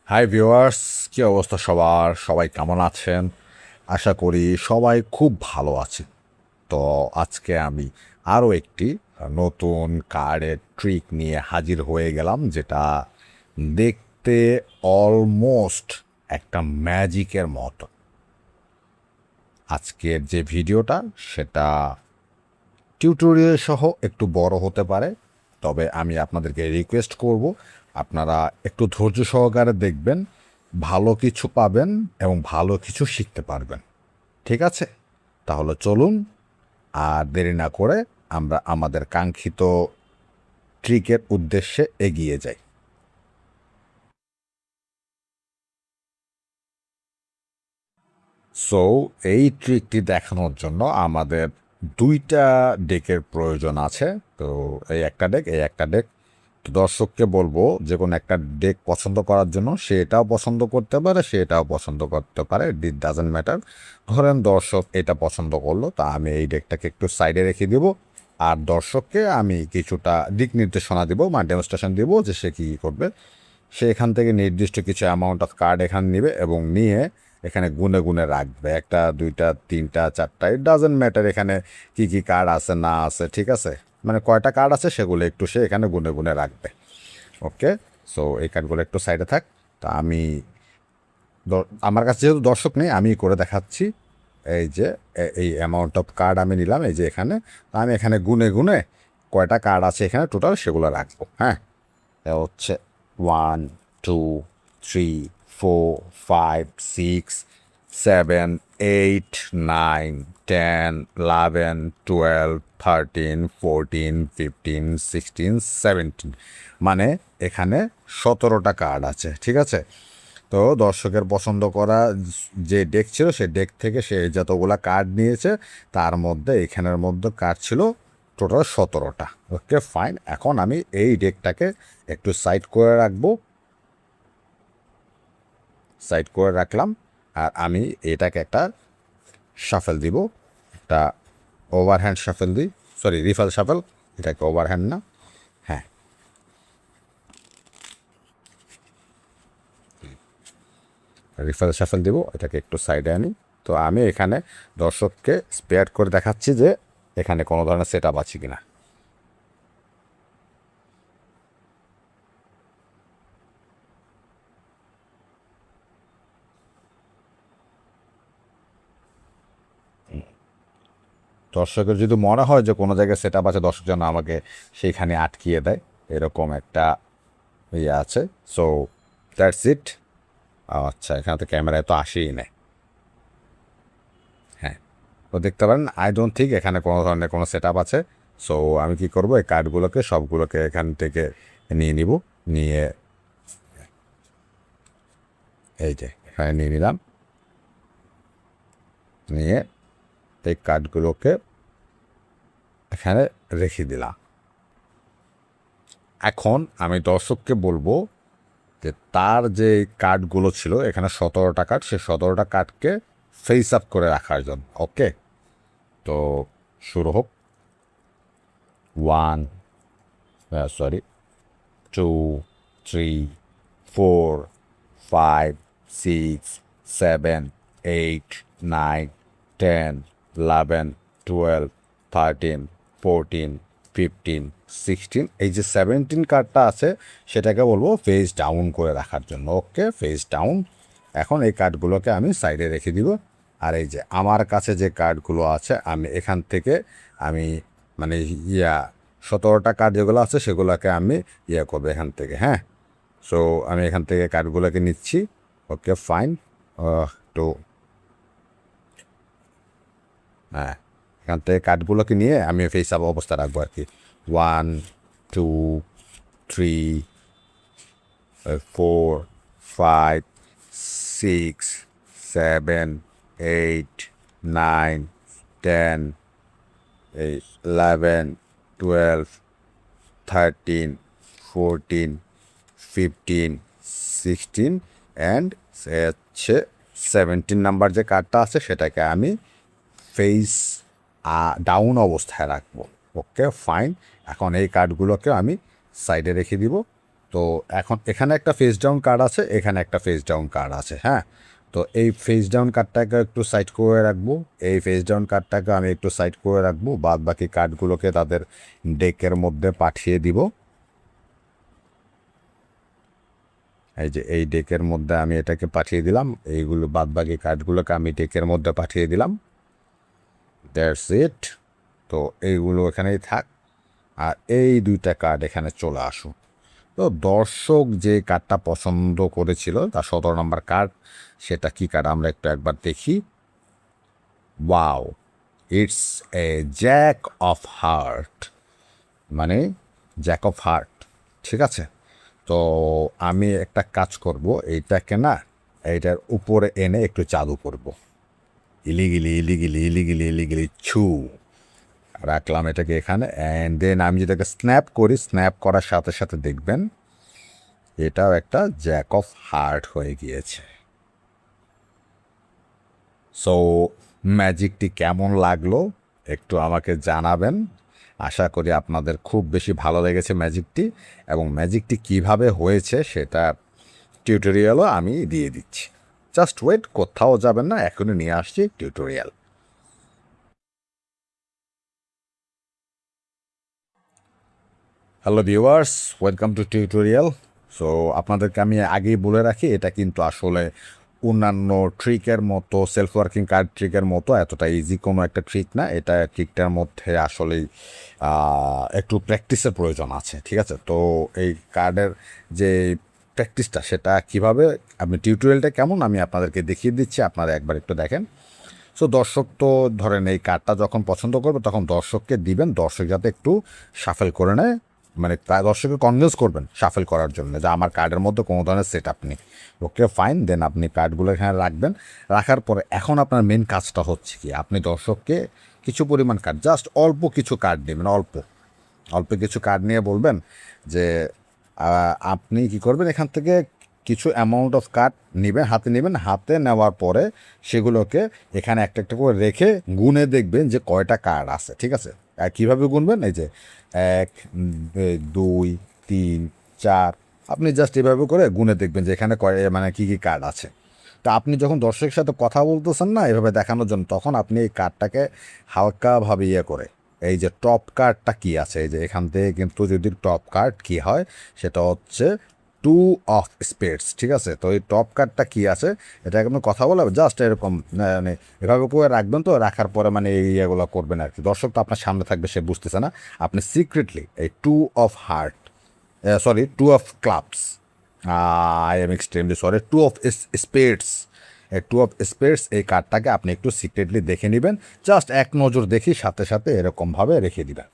Hi viewers, কি অবস্থা সবার? সবাই কেমন আছেন? আশা করি সবাই খুব ভালো আছেন। তো আজকে আমি আরও একটি নতুন কার্ডের ট্রিক নিয়ে হাজির হয়ে গেলাম, যেটা দেখতে অলমোস্ট একটা ম্যাজিকের মতো। আজকের যে ভিডিওটা সেটা টিউটোরিয়াল সহ একটু বড় হতে পারে, তবে আমি আপনাদেরকে রিকোয়েস্ট করব আপনারা একটু ধৈর্য সহকারে দেখবেন, ভালো কিছু পাবেন এবং ভালো কিছু শিখতে পারবেন। ঠিক আছে, তাহলে চলুন আর দেরি না করে আমরা আমাদের কাঙ্ক্ষিত ট্রিকের উদ্দেশ্যে এগিয়ে যাই। সো এই ট্রিকটি দেখানোর জন্য আমাদের দুইটা ডেকের প্রয়োজন আছে। তো এই একটা ডেক, এই একটা ডেক। তো দর্শককে বলবো যে কোনো একটা ডেক পছন্দ করার জন্য। সে এটাও পছন্দ করতে পারে, সে এটাও পছন্দ করতে পারে, ইট ডাজেন্ট ম্যাটার। ধরেন দর্শক এটা পছন্দ করলো, তা আমি এই ডেকটাকে একটু সাইডে রেখে দিব, আর দর্শককে আমি কিছুটা দিক নির্দেশনা দিব, মানে ডেমনস্ট্রেশন দিব যে সে কী করবে। সে এখান থেকে নির্দিষ্ট কিছু অ্যামাউন্ট অফ কার্ড এখানে নেবে এবং নিয়ে এখানে গুনে গুনে রাখবে, একটা দুইটা তিনটা চারটা, ইট ডাজেন্ট ম্যাটার এখানে কি কি কার্ড আছে না আছে। ঠিক আছে, মানে কয়টা কার্ড আছে সেগুলো একটু সে এখানে গুনে গুনে রাখবে। ওকে, সো এই কার্ডগুলো একটু সাইডে থাক। তা আমি আমার কাছে যেহেতু দর্শক নেই, আমি করে দেখাচ্ছি। এই যে এই অ্যামাউন্ট অফ কার্ড আমি নিলাম, এই যে এখানে। আমি এখানে গুনে গুনে কয়টা কার্ড আছে এখানে টোটাল সেগুলো রাখবো। হ্যাঁ, হচ্ছে 1 2 3 4 5 6 7 8 9 10 11 12 13 14 15 16 17, মানে এখানে 17টা কার্ড আছে। ঠিক আছে, তো দর্শকের পছন্দ করা যে ডেক ছিল সে ডেক থেকে সে যতগুলা কার্ড নিয়েছে তার মধ্যে এখানের মধ্যে কার্ড ছিল টোটাল 17টা। ওকে ফাইন, এখন আমি এই ডেকটাকে একটু সাইড করে রাখবো, সাইড করে রাখলাম। আর আমি এটাকে একটা শাফেল দিব, একটা ওভারহ্যান্ড শাফেল দিই, সরি রিফাল শাফেল, এটাকে ওভারহ্যান্ড না। হ্যাঁ, রিফাল শাফেল দিব, এটাকে একটু সাইডে আনি। তো আমি এখানে দর্শককে স্পেয়ার করে দেখাচ্ছি যে এখানে কোনো ধরনের সেট আপ আছে কিনা। দর্শকের যদি মনে হয় যে কোনো জায়গায় সেট আপ আছে, দর্শক যেন আমাকে সেইখানে আটকিয়ে দেয়, এরকম একটা ইয়ে আছে। So that's it. আচ্ছা, এখানে তো ক্যামেরায় তো আসেই নেই। হ্যাঁ, তো দেখতে পারেন আই ডোন্ট থিঙ্ক এখানে কোনো ধরনের কোনো সেট আপ আছে। সো আমি কি করব, এই কার্ডগুলোকে সবগুলোকে এখান থেকে নিয়ে নিব, নিয়ে এই যে এখানে নিয়ে নিলাম, নিয়ে এই কার্ডগুলোকে এখানে রেখে দিলাম। এখন আমি দর্শককে বলবো যে তার যে কার্ডগুলো ছিল এখানে 17টা কার্ড, সে 17টা কার্ডকে ফেস আপ করে রাখার জন্য। ওকে, তো শুরু হোক। 1 2 3 4 5 6 7 8 9 10 11 12 13 14 15 16, এই যে 17 কার্ডটা আছে সেটাকে বলবো ফেস ডাউন করে রাখার জন্য। ওকে, ফেস ডাউন। এখন এই কার্ডগুলোকে আমি সাইডে রেখে দিব। আর এই যে আমার কাছে যে কার্ডগুলো আছে আমি এখান থেকে আমি মানে 17টা কার্ড যেগুলো আছে সেগুলোকে আমি করবো এখান থেকে। হ্যাঁ, সো আমি এখান থেকে কার্ডগুলোকে নিচ্ছি। Okay fine. তো হ্যাঁ, এখান থেকে কার্ডগুলোকে নিয়ে আমি ফেস আপ অবস্থা রাখবো আর কি। 1 2 3 4 5 6 7 8 9 10 11 12 13 14 15 16 অ্যান্ড হচ্ছে 17 নাম্বার যে কার্ডটা আছে সেটাকে আমি ফেস ডাউন অবস্থায় রাখবো। ওকে ফাইন, এখন এই কার্ডগুলোকে আমি সাইডে রেখে দিব। তো এখন এখানে একটা ফেস ডাউন কার্ড আছে, এখানে একটা ফেস ডাউন কার্ড আছে, হ্যাঁ। তো এই ফেস ডাউন কার্ডটাকে একটু সাইড করে রাখবো, এই ফেস ডাউন কার্ডটাকে আমি একটু সাইড করে রাখবো, বাদ বাকি কার্ডগুলোকে তাদের ডেকের মধ্যে পাঠিয়ে দিব। এই যে এই ডেকের মধ্যে আমি এটাকে পাঠিয়ে দিলাম, এইগুলো বাদ বাকি কার্ডগুলোকে আমি ডেকের মধ্যে পাঠিয়ে দিলাম। That's it. তো এইগুলো এখানেই থাক, আর এই দুইটা কার্ড এখানে চলে আসুক। তো দর্শক যে কার্ডটা পছন্দ করেছিল তার 17 নম্বর কার্ড, সেটা কি কার্ড আমরা একটু একবার দেখি। Wow, it's a Jack of heart, মানে জ্যাক অফ হার্ট, ঠিক আছে। তো আমি একটা কাজ করব, এইটাকে না এইটার উপরে এনে একটু চালু করব, ইলিগিলি ইলিগিলি ইলিগিলি ইলিগিলি ছু রাখলাম এটাকে এখানে। অ্যান্ড দেন আমি যেটাকে স্ন্যাপ করি, স্ন্যাপ করার সাথে সাথে দেখবেন এটাও একটা জ্যাক অফ হার্ট হয়ে গিয়েছে। সো ম্যাজিকটি কেমন লাগলো একটু আমাকে জানাবেন। আশা করি আপনাদের খুব বেশি ভালো লেগেছে ম্যাজিকটি, এবং ম্যাজিকটি কিভাবে হয়েছে সেটা টিউটোরিয়ালও আমি দিয়ে দিচ্ছি। জাস্ট ওয়েট, কোথাও যাবেন না, এখনই নিয়ে আসছি tutorial. Hello viewers, welcome to tutorial. So আপনাদেরকে আমি আগেই বলে রাখি, এটা কিন্তু আসলে অন্যান্য ট্রিকের মতো, সেলফ ওয়ার্কিং কার্ড ট্রিকের মতো এতটা ইজি কোনো একটা ট্রিক না। এটা ট্রিকটার মধ্যে আসলেই একটু প্র্যাকটিসের প্রয়োজন আছে, ঠিক আছে। তো এই কার্ডের যে প্র্যাকটিসটা সেটা কিভাবে, আপনি টিউটোরিয়ালটা কেমন আমি আপনাদেরকে দেখিয়ে দিচ্ছি, আপনারা একবার একটু দেখেন। সো দর্শক তো ধরেন এই কার্ডটা যখন পছন্দ করবে তখন দর্শককে দিবেন, দর্শক যাতে একটু শাফেল করে নেয়, মানে দর্শককে কনভিন্স করবেন শাফেল করার জন্য যে আমার কার্ডের মধ্যে কোনো ধরনের সেট আপ নেই। ওকে ফাইন, দেন আপনি কার্ডগুলো এখানে রাখবেন। রাখার পরে এখন আপনার মেন কাজটা হচ্ছে কি, আপনি দর্শককে কিছু পরিমাণ কার্ড, জাস্ট অল্প কিছু কার্ড নেবেন, অল্প অল্প কিছু কার্ড নিয়ে বলবেন যে আপনি কি করবেন, এখান থেকে কিছু অ্যামাউন্ট অফ কার্ড নেবেন, হাতে নেবেন। হাতে নেওয়ার পরে সেগুলোকে এখানে একটা একটা করে রেখে গুনে দেখবেন যে কয়টা কার্ড আছে, ঠিক আছে। আর কীভাবে গুনবেন, এই যে 1 2 3 4, আপনি জাস্ট এভাবে করে গুনে দেখবেন যে এখানে মানে কী কী কার্ড আছে। তা আপনি যখন দর্শকের সাথে কথা বলতেছেন না এভাবে দেখানোর জন্য, তখন আপনি এই কার্ডটাকে হালকাভাবে ইয়ে করে, এই যে টপ কার্ডটা কি আছে, এই যে এখান থেকে কিন্তু যদি টপ কার্ড কি হয় সেটা হচ্ছে 2 অফ স্পেডস, ঠিক আছে। তো এই টপ কার্ডটা কি আছে এটা আপনি কথা বলে জাস্ট এরকম মানে এভাবে করে রাখবেন। তো রাখার পরে মানে এই ইয়েগুলো করবেন আর কি। দর্শক তো আপনার সামনে থাকবে, সে বুঝতেছে না, আপনি সিক্রেটলি এই 2 of heart, sorry 2 of clubs, I am extremely sorry, 2 of spades, এই 2 অফ স্পেডস এই কার্ডটাকে আপনি একটু সিক্রেটলি দেখে নেবেন, জাস্ট এক নজর দেখি সাথে সাথে এরকমভাবে রেখে দিবেন।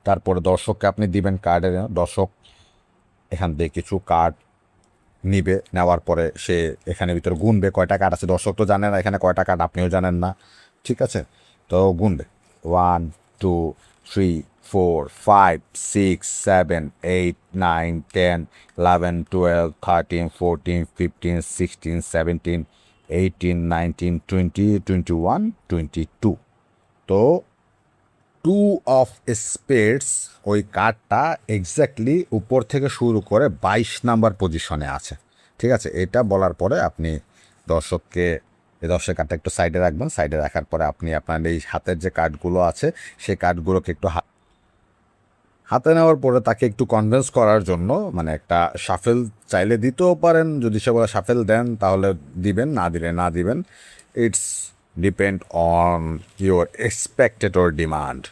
তারপরে দর্শককে আপনি দিবেন কার্ডের, দর্শক এখান থেকে কিছু কার্ড নিবে, নেওয়ার পরে সে এখানে ভিতরে গুনবে কয়টা কার্ড আছে। দর্শক তো জানে না এখানে কয়টা কার্ড, আপনিও জানেন না, ঠিক আছে। তো গুনবে 1 2 3 4 5 6 7 8 9 10 11 12 13 14 15 16 17 18 19 20 21 22। তো 2 অফ স্পেডস ওই কার্ডটা এক্স্যাক্টলি উপর থেকে শুরু করে 22 নাম্বার পজিশনে আছে, ঠিক আছে। এটা বলার পরে আপনি দর্শককে, এই দর্শক কার্ডটা একটু সাইডে রাখবেন। সাইডে রাখার পরে আপনি আপনার এই হাতের যে কার্ডগুলো আছে সেই কার্ডগুলোকে একটু হাতে নেওয়ার পরে তাকে একটু কনভিন্স করার জন্য, মানে একটা শাফেল চাইলে দিতেও পারেন, যদি সে বলে শাফেল দেন তাহলে দিবেন, না দিলে না দিবেন, it's depend on your expected or demand.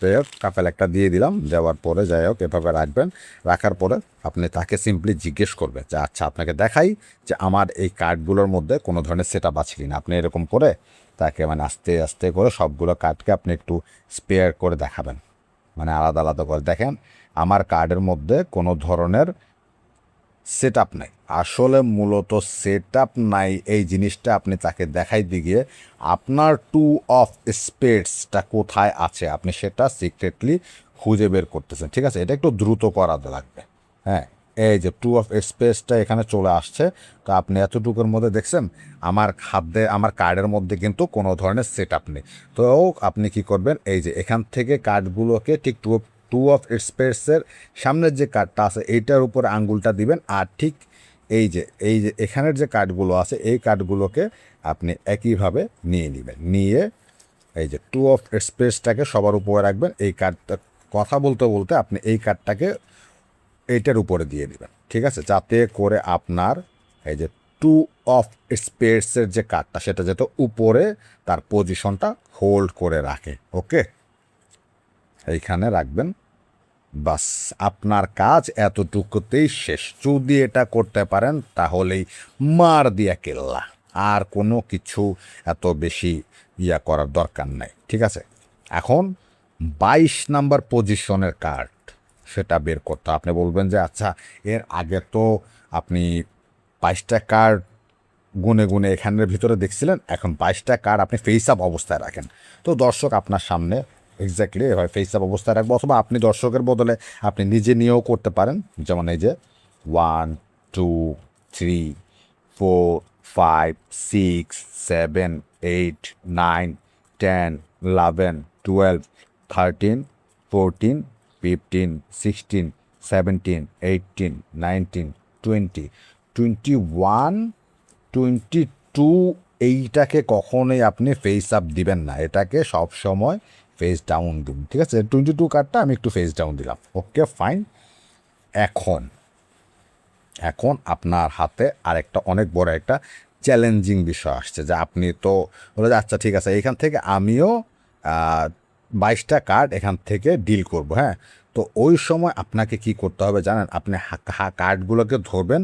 যাই হোক কাফেল একটা দিয়ে দিলাম, দেওয়ার পরে যাই হোক এভাবে রাখবেন। রাখার পরে আপনি তাকে সিম্পলি জিজ্ঞেস করবেন যে আচ্ছা আপনাকে দেখাই যে আমার এই কার্ডগুলোর মধ্যে কোনো ধরনের সেট আপ আছে কিনা। আপনি এরকম করে তাকে মানে আস্তে আস্তে করে সবগুলো কার্ডকে আপনি একটু স্পেয়ার করে দেখাবেন, মানে আলাদা আলাদা করে দেখেন আমার কার্ডের মধ্যে কোনো ধরনের সেট আপ নাই। আসলে মূলত সেট আপ নাই এই জিনিসটা আপনি তাকে দেখাই দিয়ে আপনার 2 অফ স্পেডসটা কোথায় আছে আপনি সেটা সিক্রেটলি খুঁজে বের করতেছেন, ঠিক আছে। এটা একটু দ্রুত করাতে লাগবে, হ্যাঁ। এই যে 2 অফ স্পেডসটা এখানে চলে আসছে। তো আপনি এতটুকুর মধ্যে দেখছেন আমার আমার কার্ডের মধ্যে কিন্তু কোনো ধরনের সেট আপ নেই। তো আপনি কি করবেন, এই যে এখান থেকে কার্ডগুলোকে ঠিক 2 টু অফ স্পেসের সামনের যে কার্ডটা আছে এইটার উপরে আঙ্গুলটা দিবেন, আর ঠিক এই যে এখানের যে কার্ডগুলো আছে এই কার্ডগুলোকে আপনি একইভাবে নিয়ে নেবেন, নিয়ে এই যে টু অফ স্পেসটাকে সবার উপরে রাখবেন। এই কার্ডটা কথা বলতে বলতে আপনি এই কার্ডটাকে এইটার উপরে দিয়ে দিবেন, ঠিক আছে, যাতে করে আপনার এই যে টু অফ স্পেসের যে কার্ডটা সেটা যাতে উপরে তার পজিশনটা হোল্ড করে রাখে। ওকে, এইখানে রাখবেন, বাস আপনার কাজ এতটুকুতেই শেষ। যদি এটা করতে পারেন তাহলেই মার দিয়া কেল্লা, আর কোনো কিছু এত বেশি করার দরকার নাই, ঠিক আছে। এখন 22 নাম্বার পজিশনের কার্ড সেটা বের করতে আপনি বলবেন যে আচ্ছা এর আগে তো আপনি 22টা কার্ড গুনে গুনে এখানের ভিতরে দেখছিলেন, এখন 22টা কার্ড আপনি ফেস আপ অবস্থায় রাখেন। তো দর্শক আপনার সামনে এক্স্যাক্টলি এভাবে ফেস আপ অবস্থায় রাখবো, অথবা আপনি দর্শকের বদলে আপনি নিজে নিয়েও করতে পারেন। যেমন এই যে 1 2 3 4 5 6 7 8 9 10 11 12 13 14 15 16 17 18 19 20 21 22। এইটাকে কখনোই আপনি ফেস আপ দিবেন না, এটাকে সব সময় ফেস ডাউন দিন, ঠিক আছে। 22 কার্ডটা আমি একটু ফেস ডাউন দিলাম, ওকে ফাইন। এখন আপনার হাতে আরেকটা অনেক বড় একটা চ্যালেঞ্জিং বিষয় আসছে, যে আপনি তো বলে যে আচ্ছা ঠিক আছে এখান থেকে আমিও 22টা কার্ড এখান থেকে ডিল করব, হ্যাঁ। তো ওই সময় আপনাকে কি করতে হবে জানেন, আপনি কার্ডগুলোকে ধরবেন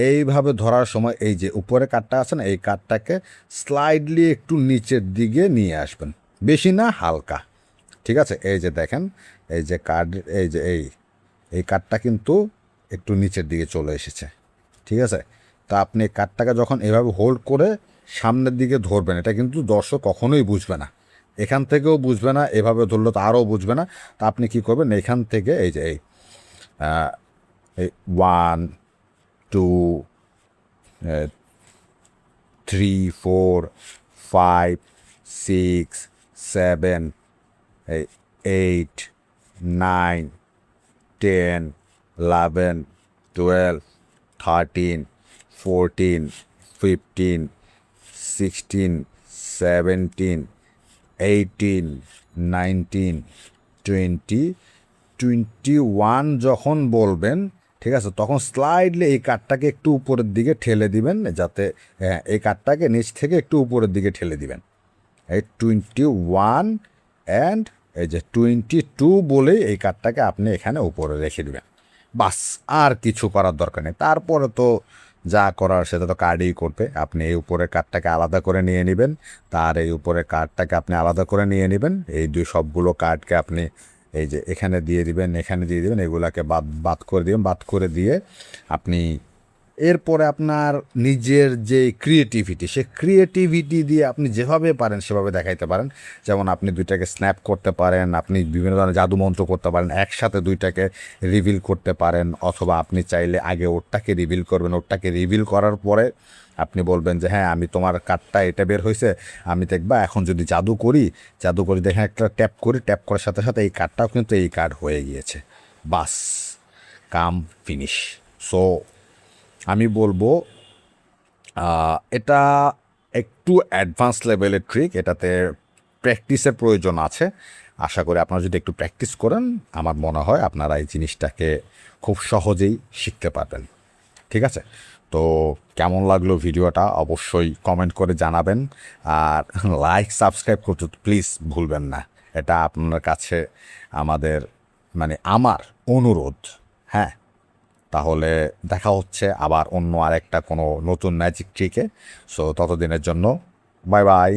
এইভাবে ধরার সময় এই যে উপরে কার্ডটা আছে না, এই কার্ডটাকে স্লাইডলি একটু নিচের দিকে নিয়ে আসবেন, বেশি না হালকা, ঠিক আছে। এই যে দেখেন এই যে কার্ড এই যে এই কার্ডটা কিন্তু একটু নিচের দিকে চলে এসেছে, ঠিক আছে। তা আপনি কার্ডটাকে যখন এভাবে হোল্ড করে সামনের দিকে ধরবেন, এটা কিন্তু দর্শক কখনোই বুঝবে না, এখান থেকেও বুঝবে না, এভাবে ধরলে তো আরও বুঝবে না। তা আপনি কী করবেন, এখান থেকে এই যে এই 1 2 3 4 5 6 7 8 9 10 11 12 13 14 15 16 17 18 19 20 21 যখন বলবেন, ঠিক আছে, তখন স্লাইডলি এই কার্ডটাকে একটু উপরের দিকে ঠেলে দিবেন, যাতে এই কার্ডটাকে নিচ থেকে একটু উপরের দিকে ঠেলে দিবেন। এই 21 অ্যান্ড এই যে 22 বলেই এই কার্ডটাকে আপনি এখানে উপরে রেখে দেবেন, বাস আর কিছু করার দরকার নেই। তারপরে তো যা করার সেটা তো কার্ডই করবে। আপনি এই উপরের কার্ডটাকে আলাদা করে নিয়ে নেবেন, তার এই উপরের কার্ডটাকে আপনি আলাদা করে নিয়ে নেবেন, এই সবগুলো কার্ডকে আপনি এই যে এখানে দিয়ে দিবেন, এখানে দিয়ে দিবেন, এগুলাকে বাদ করে দিবেন, বাদ করে দিয়ে আপনি এরপরে আপনার নিজের যে ক্রিয়েটিভিটি, সে ক্রিয়েটিভিটি দিয়ে আপনি যেভাবে পারেন সেভাবে দেখাইতে পারেন। যেমন আপনি দুইটাকে স্ন্যাপ করতে পারেন, আপনি বিভিন্ন ধরনের জাদুমন্ত্র করতে পারেন, একসাথে দুইটাকে রিভিল করতে পারেন, অথবা আপনি চাইলে আগে ওরটাকে রিভিল করবেন, ওরটাকে রিভিল করার পরে আপনি বলবেন যে হ্যাঁ আমি তোমার কার্ডটা এটা বের হয়েছে, আমি দেখবা এখন যদি জাদু করি দেখে একটা ট্যাপ করি, ট্যাপ করার সাথে সাথে এই কার্ডটাও কিন্তু এই কার্ড হয়ে গিয়েছে, বাস কাম ফিনিশ। সো আমি বলবো এটা একটু অ্যাডভান্স লেভেলের ট্রিক, এটাতে প্র্যাকটিসের প্রয়োজন আছে। আশা করি আপনারা যদি একটু প্র্যাকটিস করেন, আমার মনে হয় আপনারা এই জিনিসটাকে খুব সহজেই শিখতে পারবেন, ঠিক আছে। তো কেমন লাগলো ভিডিওটা অবশ্যই কমেন্ট করে জানাবেন, আর লাইক সাবস্ক্রাইব করতে প্লিজ ভুলবেন না, এটা আপনার কাছে আমার অনুরোধ, হ্যাঁ। তাহলে দেখা হচ্ছে আবার অন্য আরেকটা কোনো নতুন ম্যাজিক ট্রিকে। সো ততদিনের জন্য বাই বাই।